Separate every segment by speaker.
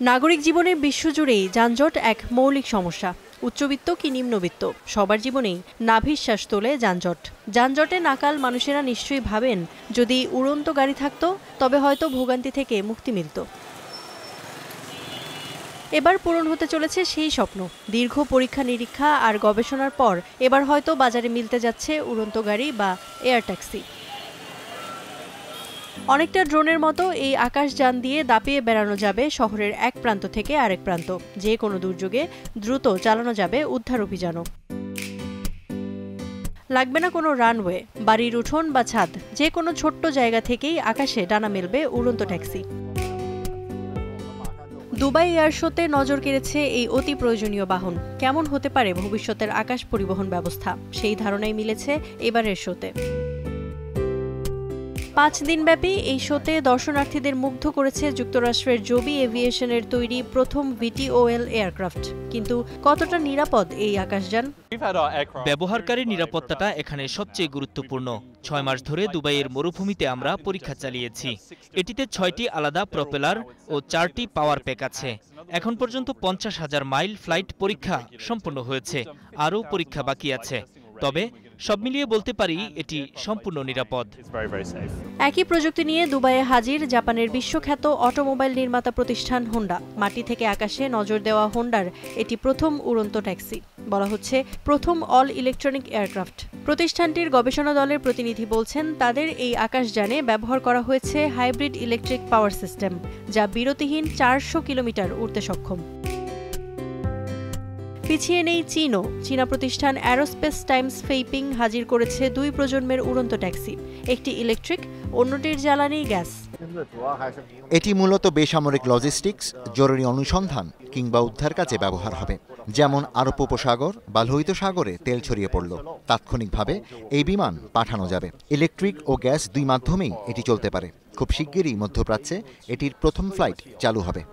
Speaker 1: নাগরিক জীবনে বিশ্বজুড়েই যানজট এক মৌলিক সমস্যা। উচ্চবিত্ত কি নিম্নবিত্ত, সবার জীবনেই নাভিশ্বাস তোলে যানজট। যানজটে নাকাল মানুষেরা নিশ্চয়ই ভাবেন, যদি উড়ন্ত গাড়ি থাকতো তবে হয়তো ভোগান্তি থেকে মুক্তি মিলত। এবার পূরণ হতে চলেছে সেই স্বপ্ন। দীর্ঘ পরীক্ষা নিরীক্ষা আর গবেষণার পর এবার হয়তো বাজারে মিলতে যাচ্ছে উড়ন্ত গাড়ি বা এয়ার ট্যাক্সি। অনেকটা ড্রোনের মতো এই আকাশযান দিয়ে দাপিয়ে বেড়ানো যাবে শহরের এক প্রান্ত থেকে আরেক প্রান্ত। যে কোনো দুর্যোগে দ্রুত চালানো যাবে উদ্ধার অভিযানও। লাগবে না কোনো রানওয়ে, বাড়ির উঠোন বা ছাদ, যে কোনো ছোট্ট জায়গা থেকেই আকাশে ডানা মেলবে উড়ন্ত ট্যাক্সি। দুবাই এয়ার শোতে নজর কেড়েছে এই অতি প্রয়োজনীয় বাহন। কেমন হতে পারে ভবিষ্যতের আকাশ পরিবহন ব্যবস্থা, সেই ধারণাই মিলেছে এবারের শোতে। 5 দিনব্যাপী এই শোতে দর্শনার্থীদের মুগ্ধ করেছে যুক্তরাষ্ট্রের জবি এভিয়েশনের তৈরি প্রথম VTOL এয়ারক্রাফট। কিন্তু কতটা নিরাপদ এই আকাশযান?
Speaker 2: ব্যবহারকারীর নিরাপত্তাটা এখানে সবচেয়ে গুরুত্বপূর্ণ। 6 মাস ধরে দুবাইয়ের মরুভূমিতে আমরা পরীক্ষা চালিয়েছি। এটিতে 6টি আলাদা প্রপেলার ও 4টি পাওয়ার প্যাক আছে। এখন পর্যন্ত 50,000 মাইল ফ্লাইট পরীক্ষা সম্পন্ন হয়েছে, আরও পরীক্ষা বাকি আছে। তবে সব মিলিয়ে বলতে পারি এটি সম্পূর্ণ নিরাপদ।
Speaker 1: একই প্রযুক্তি নিয়ে দুবাইয়ে হাজির জাপানের বিশ্বখ্যাত অটোমোবাইল নির্মাতা প্রতিষ্ঠান হোন্ডা। মাটি থেকে আকাশে নজর দেওয়া হোন্ডার এটি প্রথম উড়ন্ত ট্যাক্সি, বলা হচ্ছে প্রথম অল ইলেকট্রনিক এয়ারক্রাফট। প্রতিষ্ঠানটির গবেষণা দলের প্রতিনিধি বলছেন, তাদের এই আকাশযানে ব্যবহার করা হয়েছে হাইব্রিড ইলেকট্রিক পাওয়ার সিস্টেম, যা বিরতিহীন 400 কিলোমিটার উড়তে সক্ষম। পিছিয়ে নেই চীনও। চীনা প্রতিষ্ঠান অ্যারোস্পেস টাইমস ফেইপিং হাজির করেছে 2 প্রজন্মের উড়ন্ত ট্যাক্সি, একটি ইলেকট্রিক, অন্যটির জ্বালানি গ্যাস।
Speaker 3: এটি মূলত বেসামরিক লজিস্টিক্স, জরুরি অনুসন্ধান কিংবা উদ্ধার কাজে ব্যবহার হবে। যেমন আরব উপসাগর বা লোহিত সাগরে তেল ছড়িয়ে পড়ল, তাৎক্ষণিকভাবে এই বিমান পাঠানো যাবে। ইলেকট্রিক ও গ্যাস 2 মাধ্যমেই এটি চলতে পারে। খুব শিগগিরই মধ্যপ্রাচ্যে এটির প্রথম ফ্লাইট চালু হবে।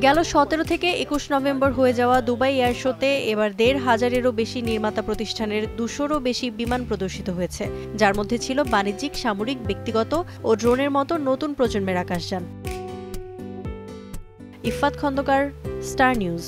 Speaker 1: গেল 17 থেকে 21 নভেম্বর হয়ে যাওয়া দুবাই এয়ার শোতে এবার 1,500-এরও বেশি নির্মাতা প্রতিষ্ঠানের 200-রও বেশি বিমান প্রদর্শিত হয়েছে, যার মধ্যে ছিল বাণিজ্যিক, সামরিক, ব্যক্তিগত ও ড্রোনের মতো নতুন প্রজন্মের আকাশযান। Iffat Khandakar, Star news.